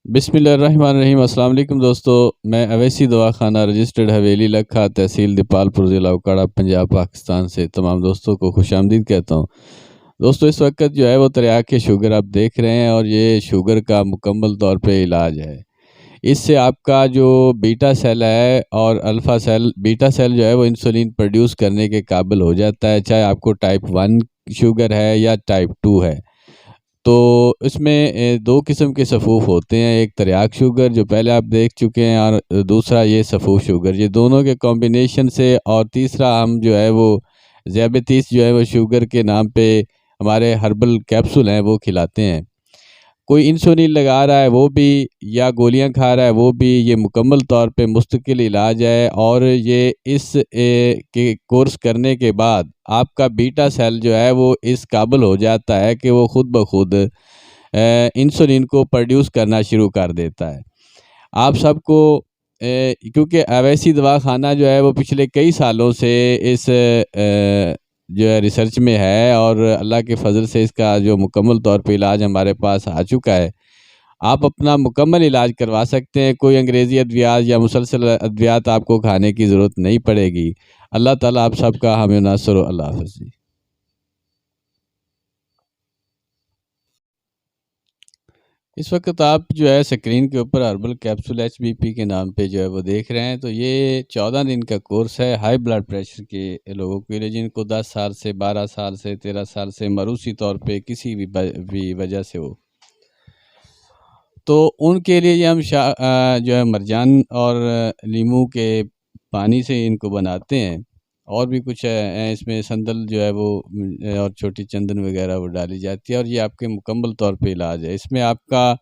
بسم اللہ الرحمن الرحیم۔ السلام علیکم دوستو، میں اویسی دواخانہ رجسٹرڈ حویلی لکھا تحصیل دیپال پور ضلع اوکاڑا پنجاب پاکستان سے تمام دوستوں کو خوش آمدید کہتا ہوں۔ دوستو اس وقت جو ہے وہ تریاق شوگر آپ دیکھ رہے ہیں، اور یہ شوگر کا مکمل طور پہ علاج ہے۔ اس سے آپ کا جو بیٹا سیل ہے اور الفا سیل، بیٹا سیل جو ہے وہ انسولین پروڈیوس کرنے کے قابل ہو جاتا ہے، چاہے آپ کو ٹائپ 1 شوگر ہے یا ٹائپ 2 ہے۔ تو اس میں دو قسم کے صفوف ہوتے ہیں، ایک تریاق شوگر جو پہلے آپ دیکھ چکے ہیں، اور دوسرا یہ صفوف شوگر، یہ دونوں کے کمبینیشن سے، اور تیسرا ہم جو ہے وہ ذیابیطس جو ہے وہ شوگر کے نام پہ ہمارے ہربل کیپسول ہیں وہ کھلاتے ہیں۔ کوئی انسولین لگا رہا ہے وہ بھی، یا گولیاں کھا رہا ہے وہ بھی، یہ مکمل طور پہ مستقل علاج ہے۔ اور یہ اس کے کورس کرنے کے بعد آپ کا بیٹا سیل جو ہے وہ اس قابل ہو جاتا ہے کہ وہ خود بخود انسولین کو پروڈیوس کرنا شروع کر دیتا ہے۔ آپ سب کو کیونکہ اویسی دواخانہ جو ہے وہ پچھلے کئی سالوں سے اس جو ہے ریسرچ میں ہے، اور اللہ کے فضل سے اس کا جو مکمل طور پہ علاج ہمارے پاس آ چکا ہے۔ آپ اپنا مکمل علاج کروا سکتے ہیں، کوئی انگریزی ادویات یا مسلسل ادویات آپ کو کھانے کی ضرورت نہیں پڑے گی۔ اللہ تعالیٰ آپ سب کا حامی و ناصر ہو۔ اللہ حافظ جی۔ اس وقت آپ جو ہے سکرین کے اوپر ہربل کیپسول HBP کے نام پہ جو ہے وہ دیکھ رہے ہیں، تو یہ 14 دن کا کورس ہے ہائی بلڈ پریشر کے لوگوں کے لیے، جن کو 10 سال سے 12 سال سے 13 سال سے موروثی طور پہ کسی بھی وجہ سے ہو، تو ان کے لیے یہ ہم جو ہے مرجان اور لیمو کے پانی سے ان کو بناتے ہیں، اور بھی کچھ ہے اس میں، سندل جو ہے وہ اور چھوٹی چندن وغیرہ وہ ڈالی جاتی ہے، اور یہ آپ کے مکمل طور پہ علاج ہے۔ اس میں آپ کا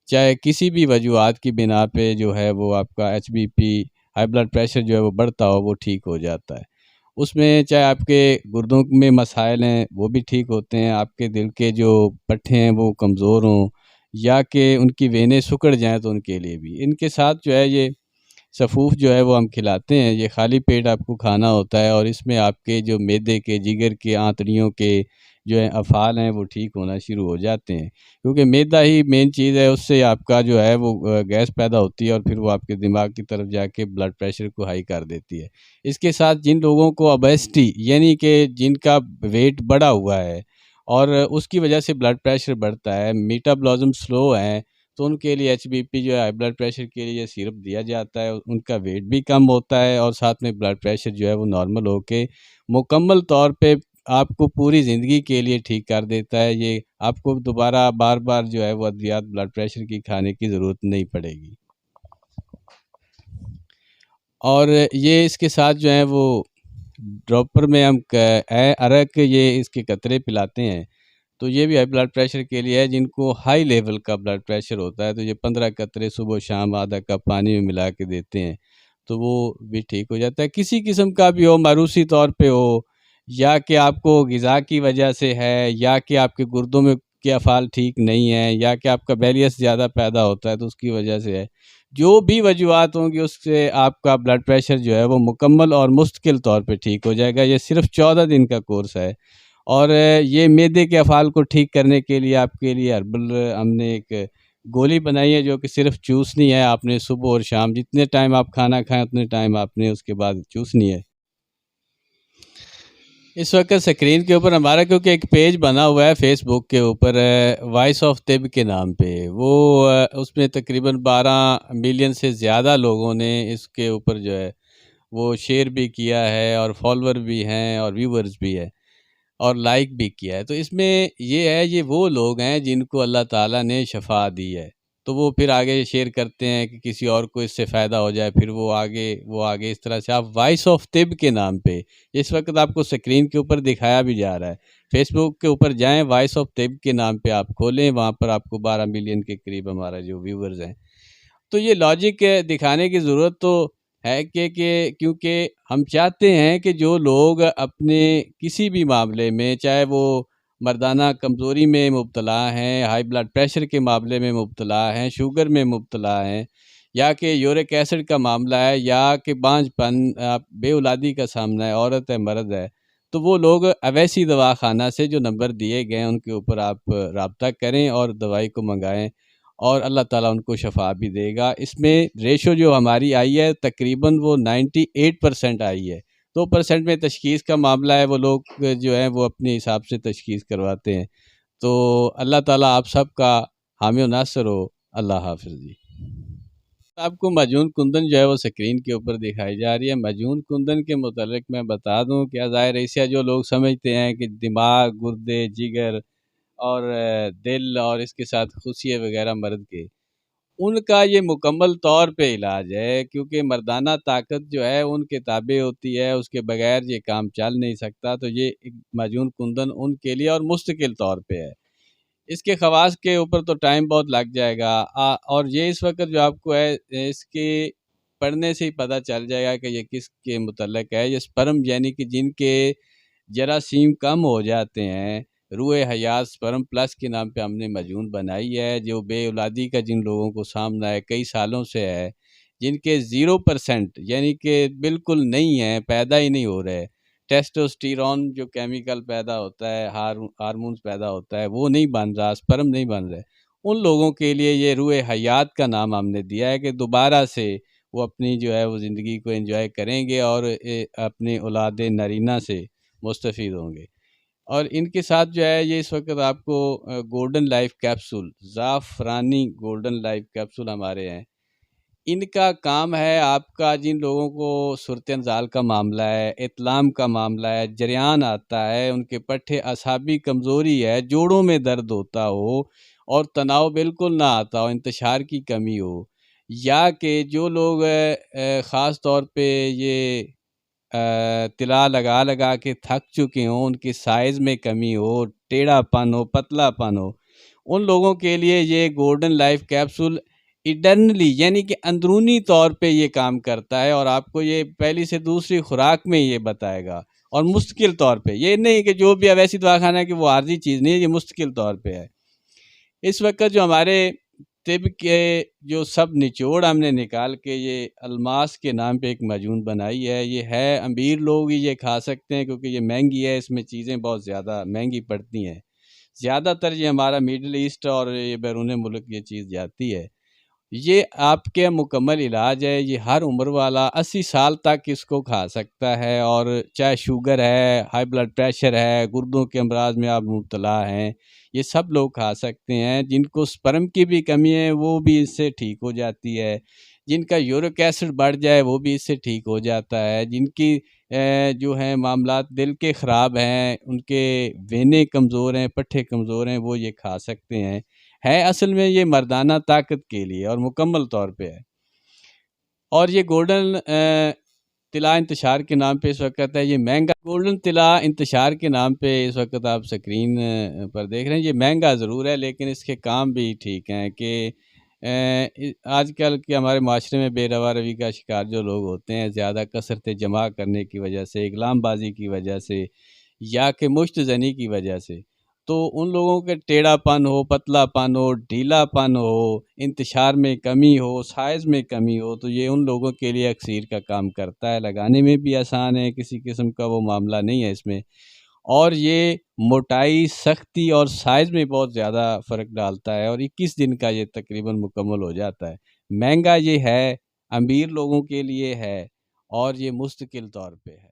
چاہے کسی بھی وجوہات کی بنا پہ جو ہے وہ آپ کا HBP ہائی بلڈ پریشر جو ہے وہ بڑھتا ہو وہ ٹھیک ہو جاتا ہے۔ اس میں چاہے آپ کے گردوں میں مسائل ہیں وہ بھی ٹھیک ہوتے ہیں، آپ کے دل کے جو پٹھے ہیں وہ کمزور ہوں، یا کہ ان کی وینیں سکڑ جائیں تو ان کے لیے بھی۔ ان کے ساتھ جو ہے یہ صفوف جو ہے وہ ہم کھلاتے ہیں، یہ خالی پیٹ آپ کو کھانا ہوتا ہے، اور اس میں آپ کے جو معدے کے، جگر کے، آنتڑیوں کے جو ہے افعال ہیں وہ ٹھیک ہونا شروع ہو جاتے ہیں، کیونکہ معدہ ہی مین چیز ہے، اس سے آپ کا جو ہے وہ گیس پیدا ہوتی ہے، اور پھر وہ آپ کے دماغ کی طرف جا کے بلڈ پریشر کو ہائی کر دیتی ہے۔ اس کے ساتھ جن لوگوں کو اوبیسٹی یعنی کہ جن کا ویٹ بڑا ہوا ہے اور اس کی وجہ سے بلڈ پریشر بڑھتا ہے، میٹابولزم سلو ہے، تو ان کے لیے HBP جو ہے ہائی بلڈ پریشر کے لیے سیرپ دیا جاتا ہے، ان کا ویٹ بھی کم ہوتا ہے، اور ساتھ میں بلڈ پریشر جو ہے وہ نارمل ہو کے مکمل طور پہ آپ کو پوری زندگی کے لیے ٹھیک کر دیتا ہے۔ یہ آپ کو دوبارہ بار بار جو ہے وہ ادویات بلڈ پریشر کی کھانے کی ضرورت نہیں پڑے گی۔ اور یہ اس کے ساتھ جو ہے وہ ڈراپر میں ہم عرق یہ اس کے قطرے پلاتے ہیں، تو یہ بھی ہائی بلڈ پریشر کے لیے ہے، جن کو ہائی لیول کا بلڈ پریشر ہوتا ہے، تو یہ 15 قطرے صبح و شام آدھا کپ پانی میں ملا کے دیتے ہیں، تو وہ بھی ٹھیک ہو جاتا ہے۔ کسی قسم کا بھی ہو، موروثی طور پہ ہو، یا کہ آپ کو غذا کی وجہ سے ہے، یا کہ آپ کے گردوں میں کے افعال ٹھیک نہیں ہیں، یا کہ آپ کا بیلیس زیادہ پیدا ہوتا ہے تو اس کی وجہ سے ہے، جو بھی وجوہات ہوں گی اس سے آپ کا بلڈ پریشر جو ہے وہ مکمل اور مستقل طور پہ ٹھیک ہو جائے گا۔ یہ صرف 14 دن کا کورس ہے، اور یہ معدے کے افعال کو ٹھیک کرنے کے لیے آپ کے لیے ہربل ہم نے ایک گولی بنائی ہے، جو کہ صرف چوسنی ہے، آپ نے صبح اور شام جتنے ٹائم آپ کھانا کھائیں اتنے ٹائم آپ نے اس کے بعد چوسنی ہے۔ اس وقت سکرین کے اوپر ہمارا کیونکہ ایک پیج بنا ہوا ہے فیس بک کے اوپر، وائس آف طب کے نام پہ، وہ اس میں تقریباً 12 ملین سے زیادہ لوگوں نے اس کے اوپر جو ہے وہ شیئر بھی کیا ہے، اور فالوور بھی ہیں اور ویورز بھی ہے، اور لائک بھی کیا ہے۔ تو اس میں یہ ہے، یہ وہ لوگ ہیں جن کو اللہ تعالیٰ نے شفا دی ہے، تو وہ پھر آگے شیئر کرتے ہیں کہ کسی اور کو اس سے فائدہ ہو جائے، پھر وہ آگے اس طرح سے آپ وائس آف طب کے نام پہ، اس وقت آپ کو سکرین کے اوپر دکھایا بھی جا رہا ہے، فیس بک کے اوپر جائیں، وائس آف طب کے نام پہ آپ کھولیں، وہاں پر آپ کو 12 ملین کے قریب ہمارا جو ویورز ہیں۔ تو یہ لاجک دکھانے کی ضرورت تو ہے کہ کیونکہ ہم چاہتے ہیں کہ جو لوگ اپنے کسی بھی معاملے میں، چاہے وہ مردانہ کمزوری میں مبتلا ہیں، ہائی بلڈ پریشر کے معاملے میں مبتلا ہیں، شوگر میں مبتلا ہیں، یا کہ یورک ایسڈ کا معاملہ ہے، یا کہ بانجھ پن، بے اولادی کا سامنا ہے، عورت ہے، مرد ہے، تو وہ لوگ اویسی دواخانہ سے جو نمبر دیے گئے ہیں ان کے اوپر آپ رابطہ کریں اور دوائی کو منگائیں، اور اللہ تعالیٰ ان کو شفا بھی دے گا۔ اس میں ریشو جو ہماری آئی ہے تقریباً وہ 98% آئی ہے۔ 2% میں تشخیص کا معاملہ ہے، وہ لوگ جو ہیں وہ اپنے حساب سے تشخیص کرواتے ہیں۔ تو اللہ تعالیٰ آپ سب کا حامی و ناصر ہو۔ اللہ حافظ جی۔ آپ کو مجون کندن جو ہے وہ سکرین کے اوپر دکھائی جا رہی ہے۔ مجون کندن کے متعلق میں بتا دوں کہ ظاہر ایسا جو لوگ سمجھتے ہیں کہ دماغ، گردے، جگر اور دل اور اس کے ساتھ خصیے وغیرہ مرد کے، ان کا یہ مکمل طور پہ علاج ہے، کیونکہ مردانہ طاقت جو ہے ان کے تابع ہوتی ہے، اس کے بغیر یہ کام چل نہیں سکتا۔ تو یہ ایک مجون کندن ان کے لیے اور مستقل طور پہ ہے۔ اس کے خواص کے اوپر تو ٹائم بہت لگ جائے گا، اور یہ اس وقت جو آپ کو ہے اس کے پڑھنے سے ہی پتہ چل جائے گا کہ یہ کس کے متعلق ہے۔ یہ سپرم یعنی کہ جن کے جراثیم کم ہو جاتے ہیں، روح حیات سپرم پلس کے نام پہ ہم نے مجون بنائی ہے، جو بے اولادی کا جن لوگوں کو سامنا ہے کئی سالوں سے ہے، جن کے 0% یعنی کہ بالکل نہیں ہیں، پیدا ہی نہیں ہو رہے، ٹیسٹوسٹیرون جو کیمیکل پیدا ہوتا ہے، ہارمونز پیدا ہوتا ہے، وہ نہیں بن رہا، سپرم نہیں بن رہے، ان لوگوں کے لیے یہ روح حیات کا نام ہم نے دیا ہے کہ دوبارہ سے وہ اپنی جو ہے وہ زندگی کو انجوائے کریں گے اور اپنے اولاد نرینہ سے مستفید ہوں گے۔ اور ان کے ساتھ جو ہے یہ اس وقت آپ کو گولڈن لائف کیپسول، زعفرانی گولڈن لائف کیپسول ہمارے ہیں۔ ان کا کام ہے آپ کا جن لوگوں کو صورت انزال کا معاملہ ہے، اطلام کا معاملہ ہے، جریان آتا ہے، ان کے پٹھے اعصابی کمزوری ہے، جوڑوں میں درد ہوتا ہو اور تناؤ بالکل نہ آتا ہو، انتشار کی کمی ہو، یا کہ جو لوگ خاص طور پہ یہ طلا لگا لگا کے تھک چکے ہوں، ان کی سائز میں کمی ہو، ٹیڑھا پن ہو، پتلا پن ہو، ان لوگوں کے لیے یہ گولڈن لائف کیپسول ایٹرنلی یعنی کہ اندرونی طور پہ یہ کام کرتا ہے، اور آپ کو یہ پہلی سے دوسری خوراک میں یہ بتائے گا، اور مستقل طور پہ، یہ نہیں کہ جو بھی اویسی دواخانہ ہے کہ وہ عارضی چیز نہیں ہے، یہ مستقل طور پہ ہے۔ اس وقت جو ہمارے طب کے جو سب نچوڑ ہم نے نکال کے یہ الماس کے نام پہ ایک مجون بنائی ہے، یہ ہے امیر لوگ ہی یہ کھا سکتے ہیں کیونکہ یہ مہنگی ہے، اس میں چیزیں بہت زیادہ مہنگی پڑتی ہیں، زیادہ تر یہ ہمارا میڈل ایسٹ اور یہ بیرون ملک یہ چیز جاتی ہے۔ یہ آپ کے مکمل علاج ہے، یہ ہر عمر والا 80 سال تک اس کو کھا سکتا ہے، اور چاہے شوگر ہے، ہائی بلڈ پریشر ہے، گردوں کے امراض میں آپ مبتلا ہیں، یہ سب لوگ کھا سکتے ہیں۔ جن کو سپرم کی بھی کمی ہے وہ بھی اس سے ٹھیک ہو جاتی ہے، جن کا یورک ایسڈ بڑھ جائے وہ بھی اس سے ٹھیک ہو جاتا ہے، جن کی جو ہیں معاملات دل کے خراب ہیں، ان کے وینے کمزور ہیں، پٹھے کمزور ہیں، وہ یہ کھا سکتے ہیں۔ ہے اصل میں یہ مردانہ طاقت کے لیے اور مکمل طور پہ ہے۔ اور یہ گولڈن طلا انتشار کے نام پہ اس وقت ہے، یہ مہنگا گولڈن طلا انتشار کے نام پہ اس وقت آپ سکرین پر دیکھ رہے ہیں۔ یہ مہنگا ضرور ہے لیکن اس کے کام بھی ٹھیک ہیں کہ آج کل کے ہمارے معاشرے میں بے روا روی کا شکار جو لوگ ہوتے ہیں، زیادہ کثرت جمع کرنے کی وجہ سے، اقلام بازی کی وجہ سے، یا کہ مشت زنی کی وجہ سے، تو ان لوگوں کے ٹیڑھا پن ہو، پتلا پن ہو، ڈھیلا پن ہو، انتشار میں کمی ہو، سائز میں کمی ہو، تو یہ ان لوگوں کے لیے اکسیر کا کام کرتا ہے، لگانے میں بھی آسان ہے، کسی قسم کا وہ معاملہ نہیں ہے اس میں، اور یہ موٹائی، سختی اور سائز میں بہت زیادہ فرق ڈالتا ہے، اور 21 دن کا یہ تقریباً مکمل ہو جاتا ہے۔ مہنگا یہ ہے، امیر لوگوں کے لیے ہے، اور یہ مستقل طور پہ ہے۔